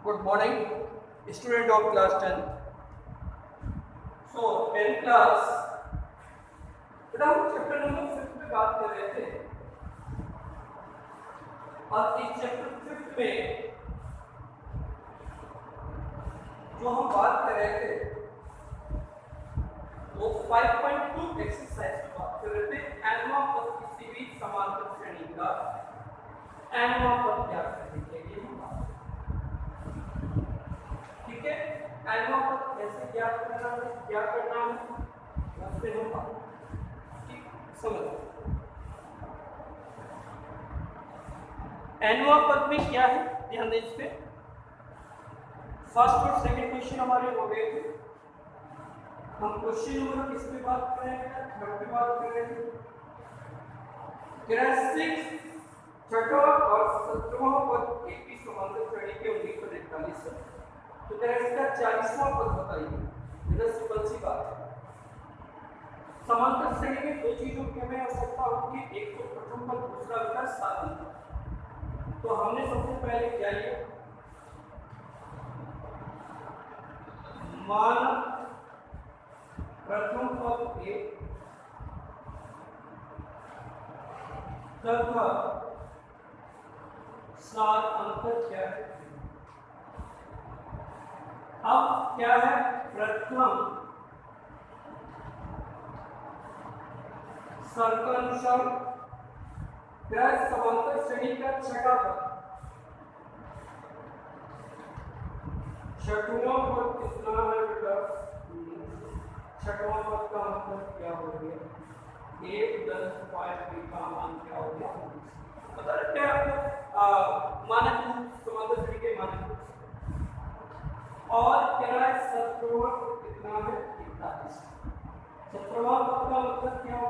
Good morning, student of class 10. So 10th class, बेटा हम chapter number 5 पे बात कर रहे थे और इस चैप्टर 5 में जो हम बात कर रहे थे वो 5.2 एक्सरसाइज की बात कर रहे थे। एनवा पद किसी भी समांतर श्रेणी का एनवा पद ज्ञात करने के लिए हम बात ठीक है। एनवा पद कैसे ज्ञात करना है, क्या करना है, उससे हम बात ठीक समझ। एनवा पद में क्या है ध्यान दें इस पे। फर्स्ट और सेकंड क्वेश्चन हमारे हो गए थे। हम क्वेश्चन नंबर किस पे बात कर रहे हैं, थर्ड पे बात कर रहे हैं। ग्रासिक छठा और 17वां पद एक ही समांतर श्रेणी के 1941 है। तो इसका 40वां पद बताइए। ये सिंपल सी बात है। समांतर श्रेणी में दो चीजों की हमें आवश्यकता होती है, एक तो प्रथम पद, दूसरा होता है साधन पद। तो हमने सबसे पहले क्या लिया, मान प्रथम पद ए तथा सात अंतर क्या है। अब क्या है, प्रथम सर्कनुसार समांतर श्रेणी का छठा पद, छठवां पद कितना है बेटा, छठवां पद का मतलब क्या हो गया, 1 10 5 का मान क्या हो गया, पता है क्या आपको मानक समांतर श्रेणी के मानक। और क्या है 17वां पद कितना है, 41। 17वां पद का मतलब क्या हो,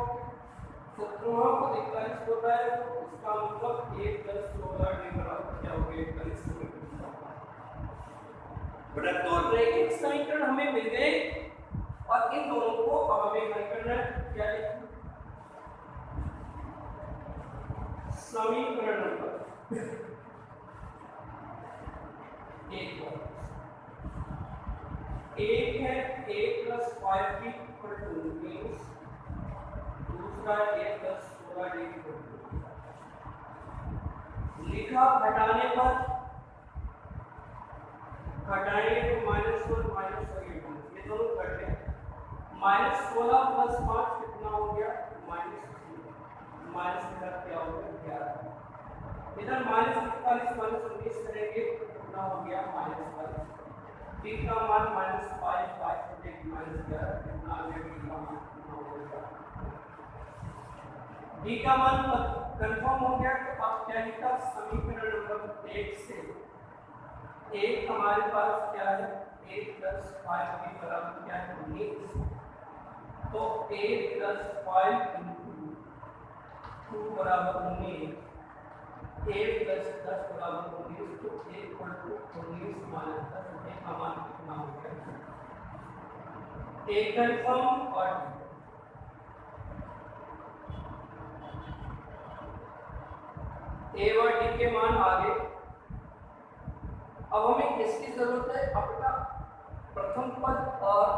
17वां पद 41 होता है, तो इसका मतलब 1 10 16 के बराबर क्या हो गया, 41। बेटा तो रैखिक समीकरण हमें मिल गए और इन दोनों को अब हमें हल करना है। क्या लिखें, समीकरण नंबर 1 है 1 + 5b = 19, दूसरा 1 + 16d = लिखा घटाने पर, घटाएंगे तो -1 -1 ये दोनों घट गए। -16 + 5 कितना हो गया, -3 माइनस क्या हो गया 11। इधर -41 -19 करेंगे तो कितना हो गया, -5। d का मान -5 5 × -11 कितना आ गया, d का मान कितना हो गया, d का मान कंफर्म हो गया। तो अब क्या लिखा, समीकरण नंबर 1 से एक हमारे पास क्या है, 1 + 5 के बराबर क्या है, 19। तो 1 + 5 × 2 बराबर 19, 1 + 10 बराबर 19, तो 1 = 19 - 10 का मान कितना हो गया, 1 कंफर्म और a और d के मान आ गए। अब हमें किसकी जरूरत है, अपना प्रथम पद और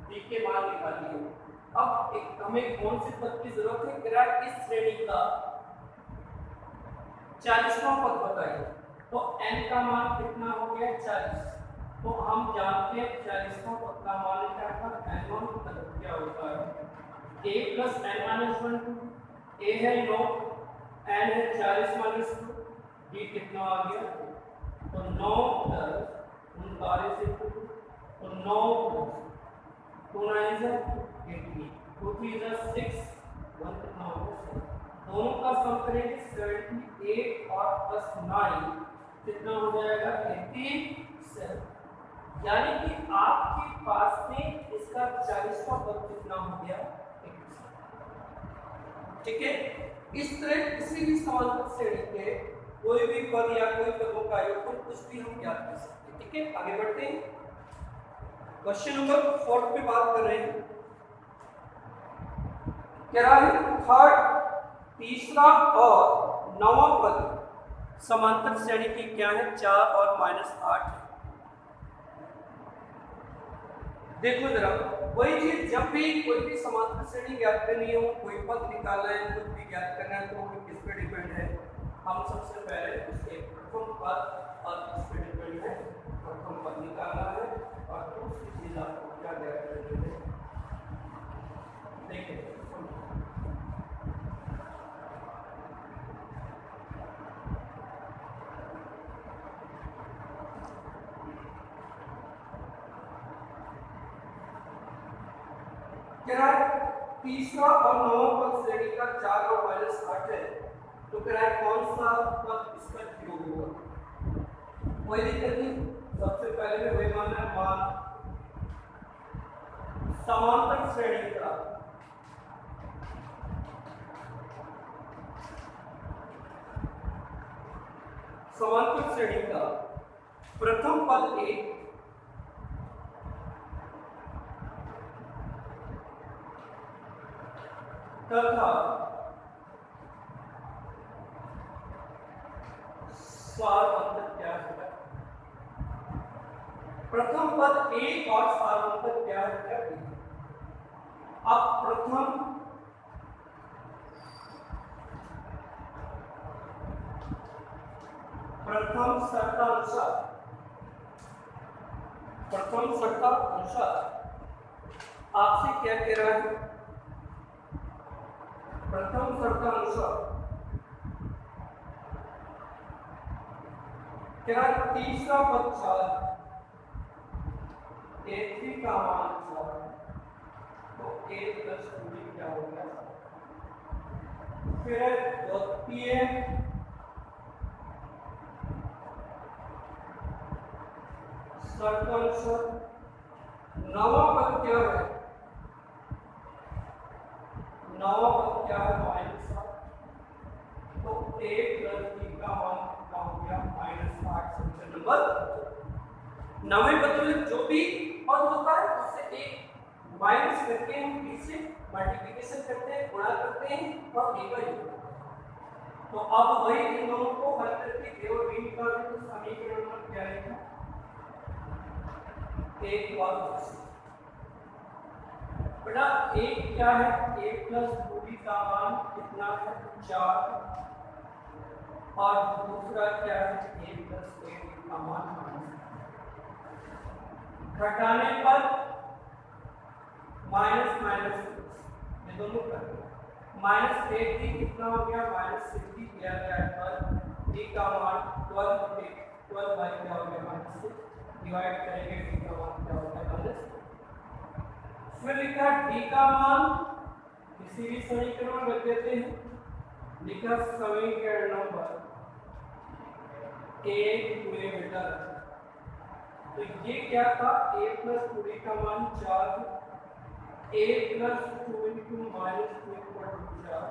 d के मान निकालिए। अब एक हमें कौन से पद की जरूरत है, ग्राफ इस श्रेणी का 40वां पद बताइए। तो n का मान कितना हो गया, 40। तो हम जानते हैं 40वां पद का मान क्या था, n1 मतलब क्या होता है, a + n - 1 a है 9, n है 40 - 2, d कितना आ गया, तो 9 + 39 से 2, तो 9 + 2 9 is 18, 2 3 is 6, 1 कितना हो गया, दोनों का सम करेंगे 78 और +9 कितना हो जाएगा, 87। यानी कि आपके पास में इसका 40वां पद कितना हो गया, 87। ठीक है। इस तरह किसी भी समांतर श्रेणी के कोई भी पद या कोई पदों का योगफल कुछ भी हम ज्ञात कर सकते हैं। ठीक है, आगे बढ़ते हैं। क्वेश्चन नंबर 4 पे बात कर रहे हैं। क्या है, थर्ड तीसरा और 9वां पद समांतर श्रेणी की क्या है, 4 और -8 है। देखो जरा, वही चीज जब भी कोई भी समांतर श्रेणी ज्ञात करनी हो, कोई पद निकालना है, कुछ भी ज्ञात करना है, तो वो किस पे डिपेंड है? हम सबसे पहले उसके प्रथम पद और किस पे डिपेंड है? प्रथम पद निकालना है। और दूसरी चीज आपको क्या ज्ञात करनी है? देखिए क्या तीसरा और नौवां पद श्रेणी का 4 और -8 है, तो क्या कौन सा पद इसका योग होगा? कोई दिक्कत नहीं, सबसे पहले में वही मानना है, मान समांतर श्रेणी का प्रथम पद एक तथा सारवंतक क्या है? प्रथम पद एक और सारवंतक क्या है? अब प्रथम शर्त अनुसार आपसे क्या कह रहा है? प्रथम शर्त अनुसार क्या तीसरा पद 4 A3 का मान 4, तो A प्लस 2B क्या हो गया? फिर द्वितीय शर्त अनुसार नवा पद क्या है? नवा पद क्या है? -7, तो A प्लस B का मान कितना हो गया? -8। समीकरण नंबर 9 पद में जो भी पद होता है उससे एक माइनस करके हम B से मल्टीप्लिकेशन करते हैं, गुणा करते हैं और A का योग करते हैं। तो अब वही इन दोनों को हल करके A और B निकालते हैं, तो समीकरण नंबर क्या आएगा? एक और बेटा एक क्या है? A प्लस 2B का मान कितना है? 4। और दूसरा क्या है? A प्लस 8 का मान घटाने पर माइनस माइनस ये दोनों कर -8 कितना हो गया? -60 किया गया पर D का मान 12 बाई क्या हो गया? -6 डिवाइड करेंगे, D का मान क्या होता है? -6। फिर लिखा D का मान किसी भी समीकरण में रख देते हैं, लिखा समीकरण नंबर 1 में बेटा, तो ये क्या था? A प्लस 2D का मान 4, A plus 2 into minus 2 equal to 4,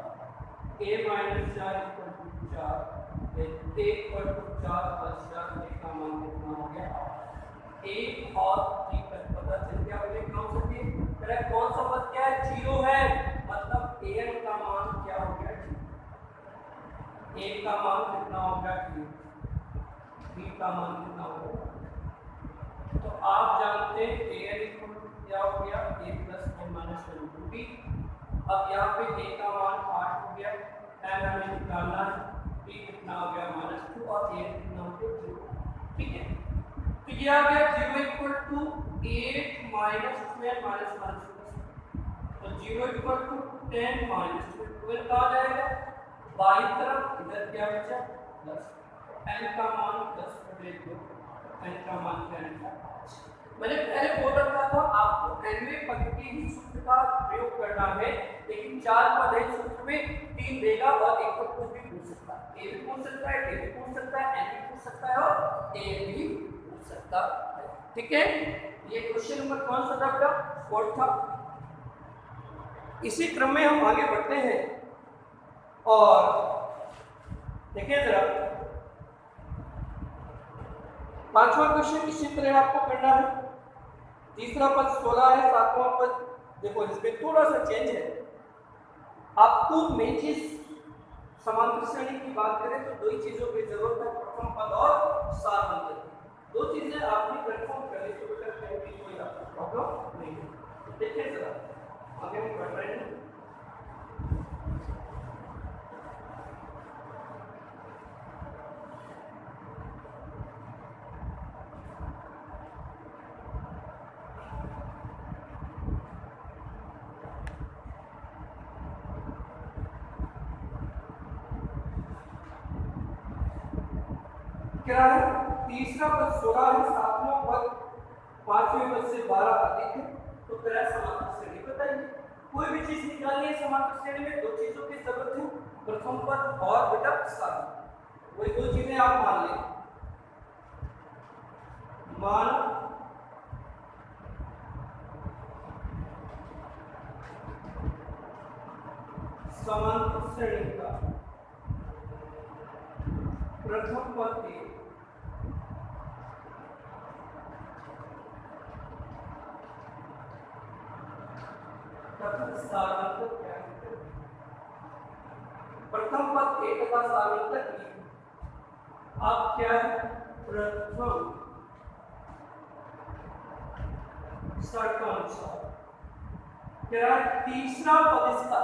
A minus 4 equal to 4, A equal to 4 plus 4, A का मान कितना हो गया? 1 और 3 का पता चल गया। मुझे कौन सा चीज मेरा कौन सा पद क्या है? 0 है, मतलब an का मान क्या हो गया? 0। a का मान कितना हो गया? 0। b का मान कितना हो गया? तो आप जानते हैं an इक्वल टू क्या हो गया? a plus n minus 1/b। अब यहाँ पे a का मान 8 हो गया, n हमें निकालना है, b कितना हो गया? -2 और a कितना हो गया? 0। ठीक है, तो ये आ गया 0 equal to 8 minus 12 minus minus, तो 0 इक्वल टू 10 माइनस 12 का आ जाएगा। बाई तरफ इधर क्या बचा? 10। n का मान 10 बटे 2, n का मान क्या निकला? मैंने पहले बोल रखा था आपको nवें पद के ही सूत्र का प्रयोग करना है, लेकिन 4 पद है सूत्र में, 3 देगा और एक पद कुछ भी पूछ सकता है, a भी पूछ सकता है, d भी पूछ सकता है, n भी पूछ सकता है और a भी पूछ सकता है। ठीक है, ये क्वेश्चन नंबर कौन सा था बेटा? 4 था। इसी क्रम में हम आगे बढ़ते हैं और देखिए जरा, पांचवा क्वेश्चन इसी तरह आपको करना है। तीसरा पद 16 है, सातवां पद देखो इसमें थोड़ा सा चेंज है। आपको मेन चीज समांतर श्रेणी की बात करें तो दो ही चीजों की जरूरत है, प्रथम पद और सारवंतक। दो चीजें आपने कंफर्म कर ली तो बेटा कोई आपको प्रॉब्लम नहीं है। देखिए जरा आगे हम बढ़ रहे हैं। क्या है? तीसरा पद 16 है, सातवां पद पांचवें पद से 12 अधिक है, तो तेरा समांतर श्रेणी बताइए। कोई भी चीज निकालनी है समांतर श्रेणी में, दो चीजों की जरूरत है, प्रथम पद और बेटा साधन। वही दो चीजें आप मान लें। मान समांतर श्रेणी का प्रथम पद के सारणांतक क्या है? प्रथम पद एक का सारणांतक ई। अब क्या है? प्रथम षटकांश। क्या है? तीसरा पद इसका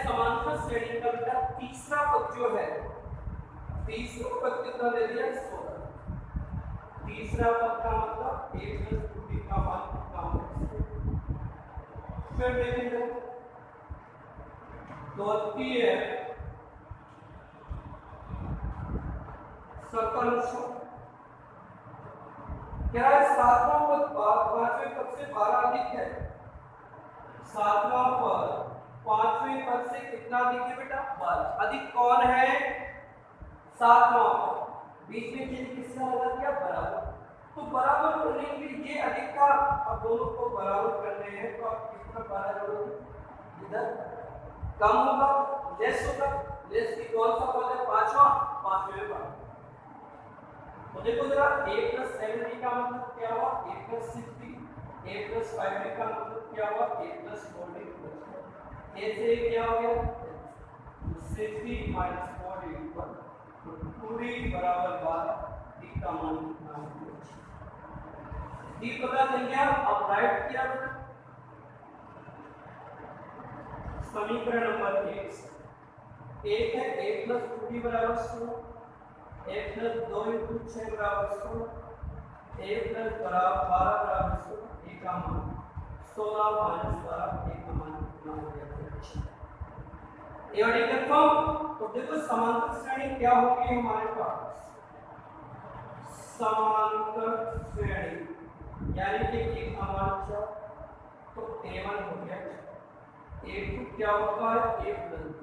समांतर श्रेणी का बेटा तीसरा पद जो है, तीसरा पद कितना दे दिया? 16। तीसरा पद का मतलब a प्लस 2b का मान कितना होगा? फिर देखेंगे द्वितीय षटकांश। क्या है? सातवां पद पांचवें पद से 12 अधिक है। सातवां पद पांचवें पद से कितना अधिक है बेटा? 12। अधिक कौन है? सातवां पद। बीच में चिन्ह किसका लगा दिया? बराबर। तो बराबर करने के लिए ये अधिक का, अब दोनों को बराबर करने हैं तो आप किस तरह 12 जोड़ोगे? इधर कम होगा, लेस होगा। लेस की कौन सा पद है? पांचवा, पांचवें में 12। तो देखो जरा a प्लस 7b का मतलब क्या हुआ? a plus 6b। a plus 5b का मतलब क्या हुआ? a plus 4b। a से क्या हो गया? 6b माइनस 4b पूरी बराबर 12। d का मान कितना होगा? d पता चल गया। अब राइट किया समीकरण नंबर 1 है a प्लस 2b बराबर 16, a प्लस 2 इंटू 6 बराबर 16, a प्लस 12 बराबर 16, a का मान 16 माइनस 12, a का मान कितना हो गया? ये वाली कंफर्म। तो देखो समांतर श्रेणी क्या होगी हमारे पास? समांतर श्रेणी यानी कि एक हमारा चार, तो a1 हो गया, a2 क्या होगा? a प्लस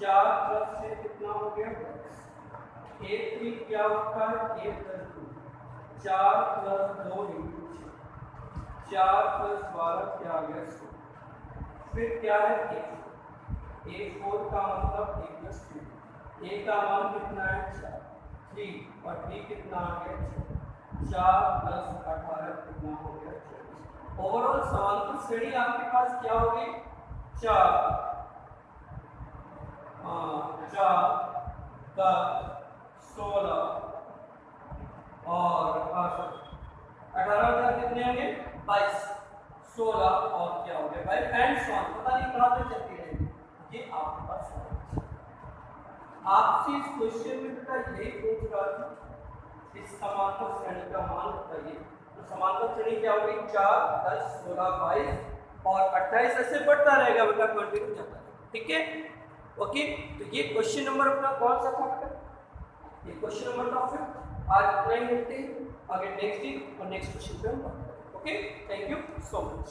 4 प्लस से कितना हो गया? a3 क्या होगा? a plus 2 4 plus 2 into 4 plus 12 क्या आ गया? 16। फिर क्या है? a4 का मतलब a प्लस 2। a का मान कितना है? 4, 3 और d कितना आ गया? 4 प्लस 18 कितना हो गया? 24। ओवरऑल समांतर श्रेणी आपके पास क्या होगी? 4 10 16 और 18 कितने होंगे? 22 16 और क्या हो गया भाई? And so on. पता नहीं कहां तक चलती रहेगी। ये आपके पास है। आपसे इस क्वेश्चन में बेटा यही पूछ रहा था, इस समांतर श्रेणी का मान बताइए। तो समांतर श्रेणी क्या होगी? 4 10 16 22 और 28 ऐसे बढ़ता रहेगा बेटा, कंटिन्यू जाता रहेगा। ठीक है, ओके। तो ये क्वेश्चन नंबर अपना कौन सा था बेटा? ये क्वेश्चन नंबर था 5। आज इतना ही मिलते हैं आगे नेक्स्ट वीक और नेक्स्ट क्वेश्चन पे हम बात करेंगे। Okay, thank you so much.